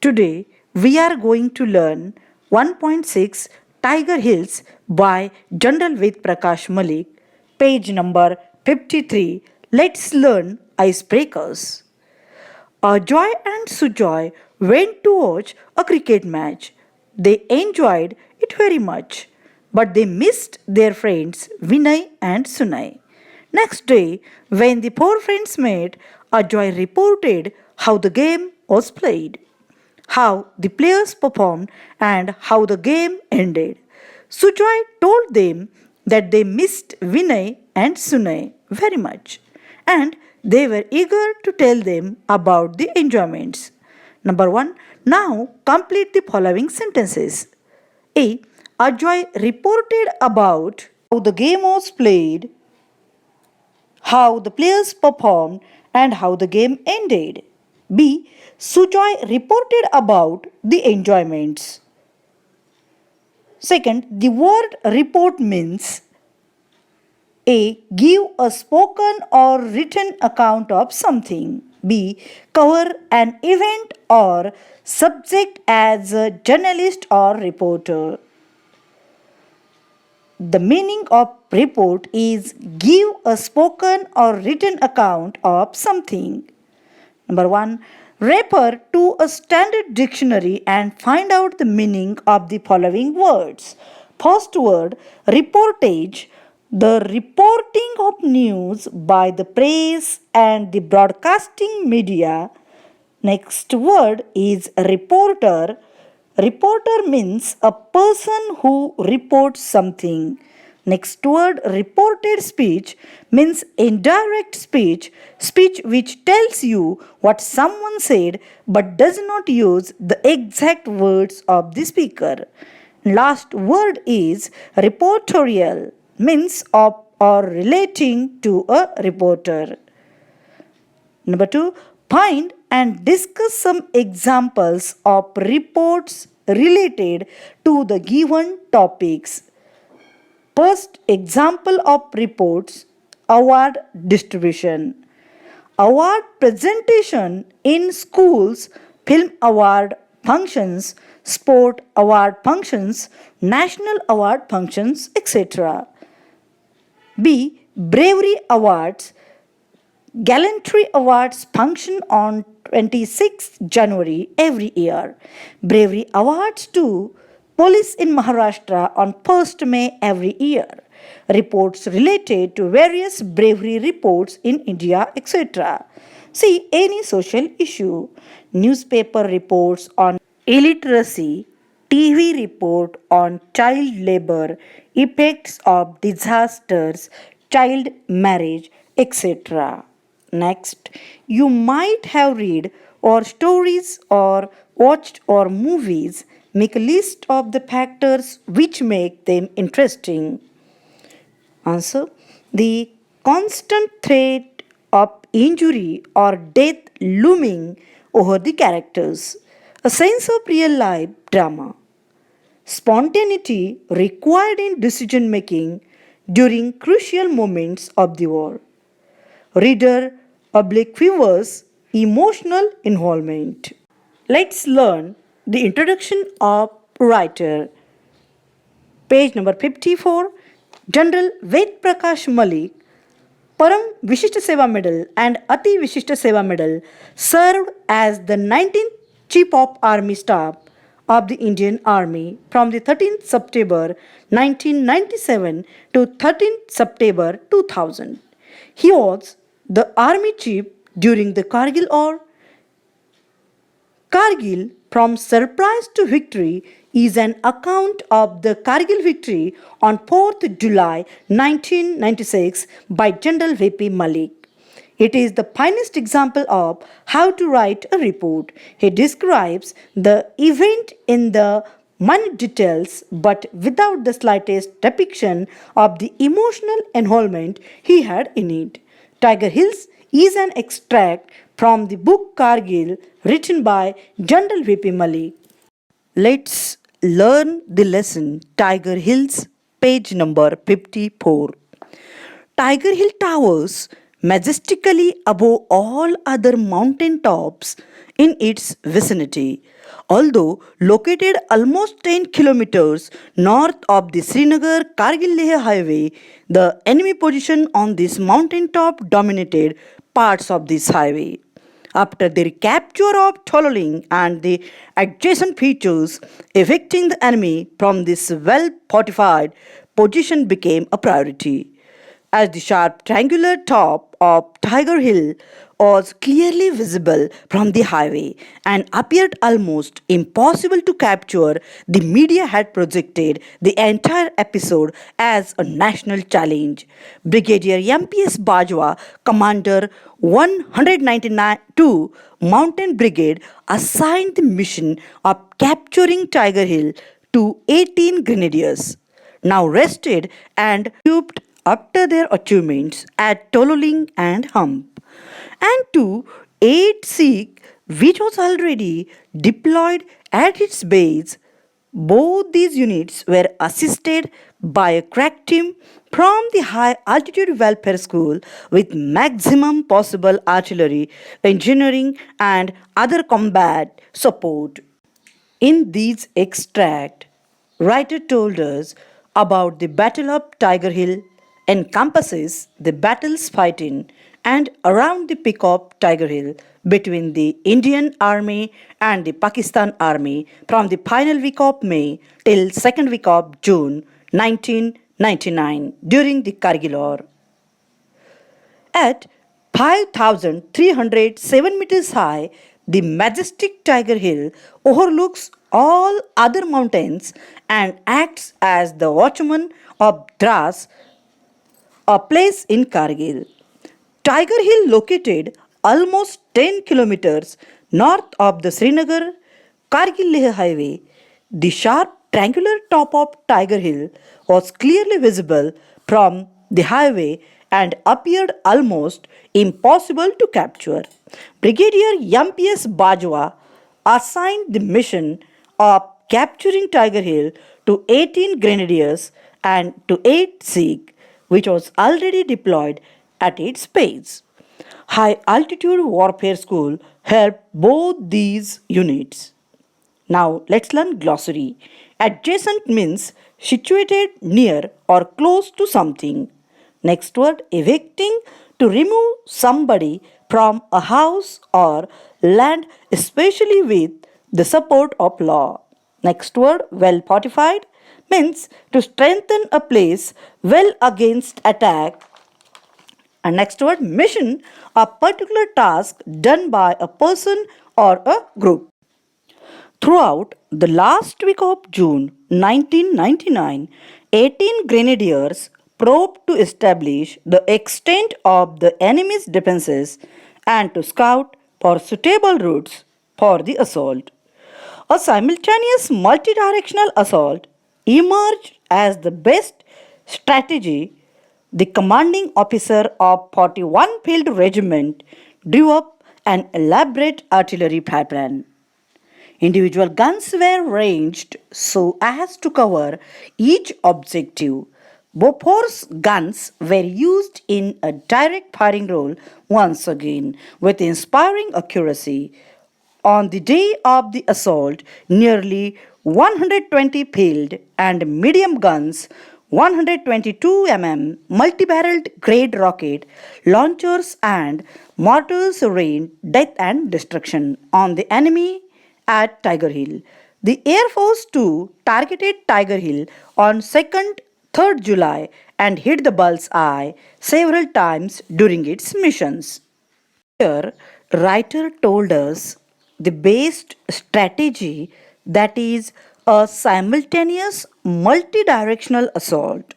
Today we are going to learn 1.6 Tiger Hills by General Ved Prakash Malik, page number 53. Let's learn icebreakers. Joy and Sujoy went to watch a cricket match. They enjoyed it very much, but they missed their friends Vinay and Sunay. Next day, when the four friends met, Joy reported how the game was played, how the players performed, and how the game ended. Sujoy told them that they missed Vinay and Sunay very much, and they were eager to tell them about the enjoyments. Number 1. Now complete the following sentences. A. Ajoy reported about how the game was played, how the players performed, and how the game ended. B. Sujoy reported about the enjoyments. Second, the word report means A. Give a spoken or written account of something. B. Cover an event or subject as a journalist or reporter. The meaning of report is give a spoken or written account of something. Number 1. Refer to a standard dictionary and find out the meaning of the following words. First word, reportage, the reporting of news by the press and the broadcasting media. Next word is reporter. Reporter means a person who reports something. Next word, reported speech, means indirect speech, speech which tells you what someone said but does not use the exact words of the speaker. Last word is reportorial, means of or relating to a reporter. Number 2, find and discuss some examples of reports related to the given topics. First example of reports, award distribution. Award presentation in schools, film award functions, sport award functions, national award functions, etc. B. Bravery awards. Gallantry awards function on 26 January every year. Bravery awards too police in Maharashtra on 1st May every year. Reports related to various bravery reports in India, etc. See any social issue. Newspaper reports on illiteracy, TV report on child labor, effects of disasters, child marriage, etc. Next, you might have read or stories or watched or movies. Make a list of the factors which make them interesting. Answer. The constant threat of injury or death looming over the characters. A sense of real life drama. Spontaneity required in decision making during crucial moments of the war. Reader oblique viewers emotional involvement. Let's learn the introduction of writer. Page number 54. General Ved Prakash Malik, Param Vishishta Seva Medal and Ati Vishishta Seva Medal served as the 19th Chief of Army Staff of the Indian Army from the 13th September 1997 to 13th September 2000. He was the Army Chief during the Kargil War. Kargil, from surprise to victory, is an account of the Kargil victory on 4th July 1996 by General V.P. Malik. It is the finest example of how to write a report. He describes the event in the minute details but without the slightest depiction of the emotional involvement he had in it. Tiger Hills is an extract from the book Kargil written by General V.P. Malik. Let's learn the lesson Tiger Hills, page number 54. Tiger Hill towers majestically above all other mountain tops in its vicinity. Although located almost 10 kilometers north of the Srinagar Kargil Leh highway, the enemy position on this mountaintop dominated parts of this highway. After the recapture of Tololing and the adjacent features, evicting the enemy from this well fortified position became a priority. As the sharp triangular top of Tiger Hill was clearly visible from the highway and appeared almost impossible to capture, the media had projected the entire episode as a national challenge. Brigadier MPS Bajwa, Commander 192 Mountain Brigade, assigned the mission of capturing Tiger Hill to 18 grenadiers, now rested and equipped after their achievements at Tololing and Hump, and to aid Sikh, which was already deployed at its base. Both these units were assisted by a crack team from the High Altitude Welfare School with maximum possible artillery, engineering, and other combat support. In these extract, writer told us about the Battle of Tiger Hill encompasses the battles fighting and around the peak of Tiger Hill between the Indian Army and the Pakistan Army from the final week of May till second week of June 1999 during the Kargil War. At 5,307 meters high, the majestic Tiger Hill overlooks all other mountains and acts as the watchman of Dras, a place in Kargil. Tiger Hill, located almost 10 kilometers north of the Srinagar Kargil Leh highway, the sharp triangular top of Tiger Hill was clearly visible from the highway and appeared almost impossible to capture. Brigadier MPS Bajwa assigned the mission of capturing Tiger Hill to 18 grenadiers and to 8 Sikh, which was already deployed at its base. High Altitude Warfare School helped both these units. Now let's learn glossary. Adjacent means situated near or close to something. Next word, evicting, to remove somebody from a house or land, especially with the support of law. Next word, well fortified, means to strengthen a place well against attack. And next word, mission, a particular task done by a person or a group. Throughout the last week of June 1999, 18 grenadiers probed to establish the extent of the enemy's defenses and to scout for suitable routes for the assault. A simultaneous multi-directional assault emerged as the best strategy. The commanding officer of 41 Field Regiment drew up an elaborate artillery pattern. Individual guns were ranged so as to cover each objective. Bofors guns were used in a direct firing role once again with inspiring accuracy. On the day of the assault, nearly 120 field and medium guns, 122 multi-barreled grade rocket launchers and mortars rained death and destruction on the enemy at Tiger Hill. The Air Force too targeted Tiger Hill on 2nd 3rd July and hit the bull's eye several times during its missions. Here, writer told us the best strategy, that is a simultaneous multi-directional assault.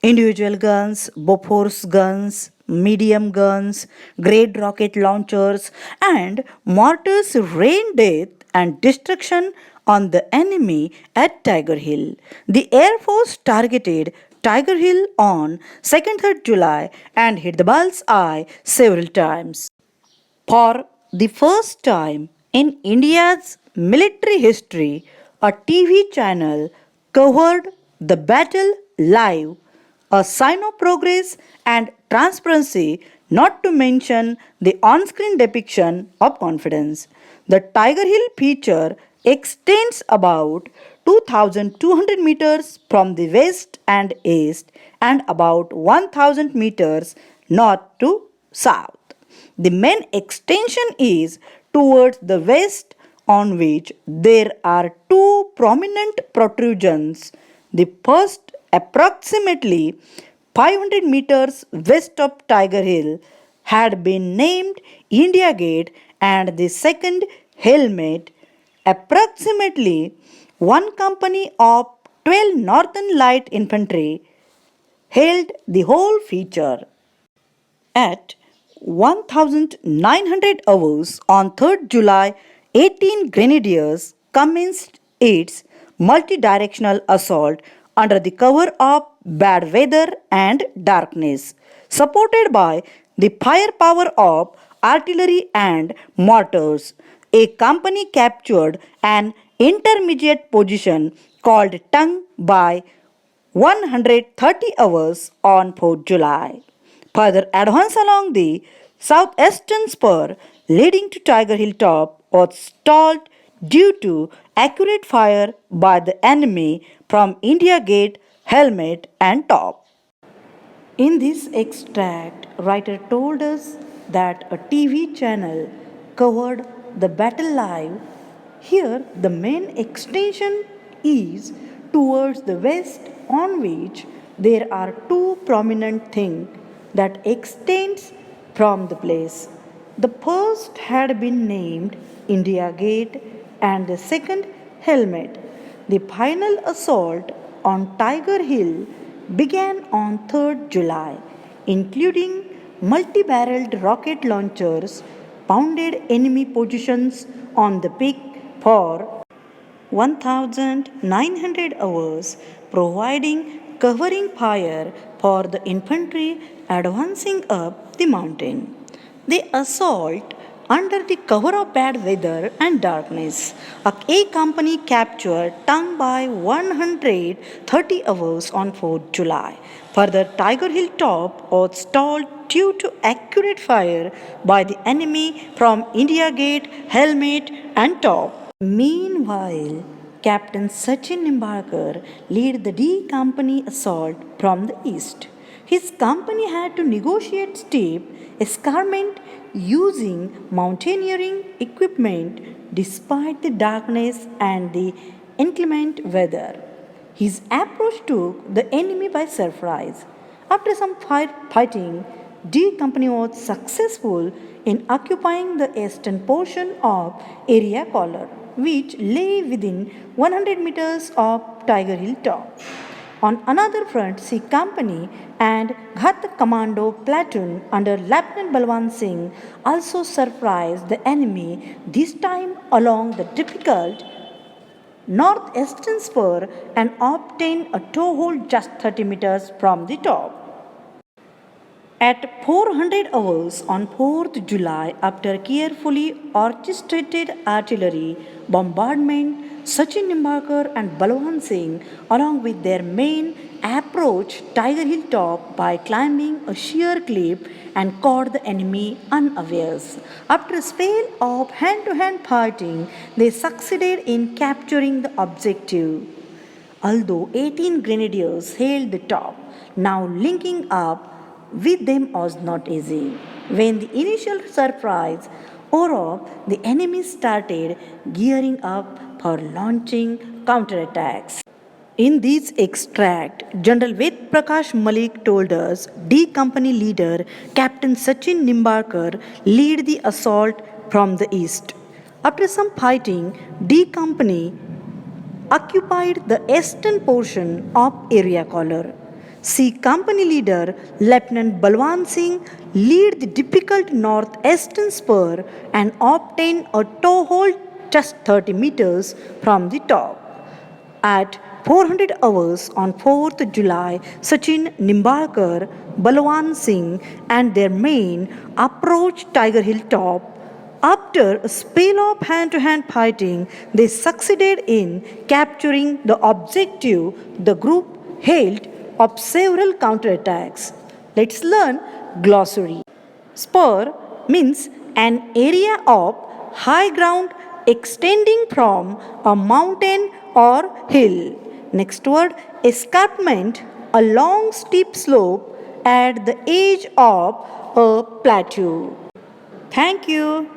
Individual guns, Bofors guns, medium guns, grade rocket launchers, and mortars rain death and destruction on the enemy at Tiger Hill. The Air Force targeted Tiger Hill on 2nd 3rd July and hit the bull's eye several times. For the first time in India's military history, a TV channel covered the battle live, a sign of progress and transparency not to mention the on screen depiction of confidence. The Tiger Hill feature extends about 2,200 meters from the west and east and about 1,000 meters north to south. The main extension is towards the west, on which there are two prominent protrusions. The first, approximately 500 meters west of Tiger Hill, had been named India Gate, and the second, Helmet, approximately one company of 12 Northern Light Infantry, held the whole feature. At 1900 hours on 3rd July, 18 Grenadiers commenced its multi-directional assault under the cover of bad weather and darkness, supported by the firepower of artillery and mortars. A company captured an intermediate position called Tongue by 130 hours on 4th July. Further advance along the southeastern spur leading to Tiger Hill top was stalled due to accurate fire by the enemy from India Gate, Helmet and Top. In this extract, writer told us that a TV channel covered the battle live. Here, the main extension is towards the west, on which there are two prominent things that extends from the place. The first had been named India Gate and the second Helmet. The final assault on Tiger Hill began on 3rd July, including multi-barreled rocket launchers, pounded enemy positions on the peak for 1900 hours, providing covering fire for the infantry advancing up the mountain. The assault under the cover of bad weather and darkness, A company captured Tongue by 130 hours on 4th July. Further, Tiger Hill top was stalled due to accurate fire by the enemy from India Gate, Helmet and Top. Meanwhile, Captain Sachin Nimbarkar led the D Company assault from the east. His company had to negotiate steep escarpment using mountaineering equipment despite the darkness and the inclement weather. His approach took the enemy by surprise. After some fighting, D Company was successful in occupying the eastern portion of Area Collar, which lay within 100 meters of Tiger Hill top. On another front, C Company and Ghatak Commando Platoon under Lieutenant Balwant Singh also surprised the enemy, this time along the difficult northeastern spur, and obtained a toehold just 30 meters from the top. At 400 hours on 4th July, after carefully orchestrated artillery bombardment, Sachin Nimbarkar and Balwant Singh, along with their men, approached Tiger Hill top by climbing a sheer cliff and caught the enemy unawares. After a spell of hand-to-hand fighting, they succeeded in capturing the objective. Although 18 grenadiers held the top, now linking up with them was not easy. When the initial surprise wore off, the enemy started gearing up for launching counterattacks. In this extract, General Ved Prakash Malik told us D Company leader Captain Sachin Nimbarkar led the assault from the east. After some fighting, D Company occupied the eastern portion of Area Collar. C Company leader Lieutenant Balwant Singh led the difficult northeastern spur and obtained a toehold just 30 meters from the top. At 400 hours on 4th July, Sachin Nimbarkar, Balwant Singh and their men approached Tiger Hill top. After a spell of hand-to-hand fighting, they succeeded in capturing the objective the group held of several counterattacks. Let's learn glossary. Spur means an area of high ground extending from a mountain or hill. Next word, escarpment, a long steep slope at the edge of a plateau. Thank you.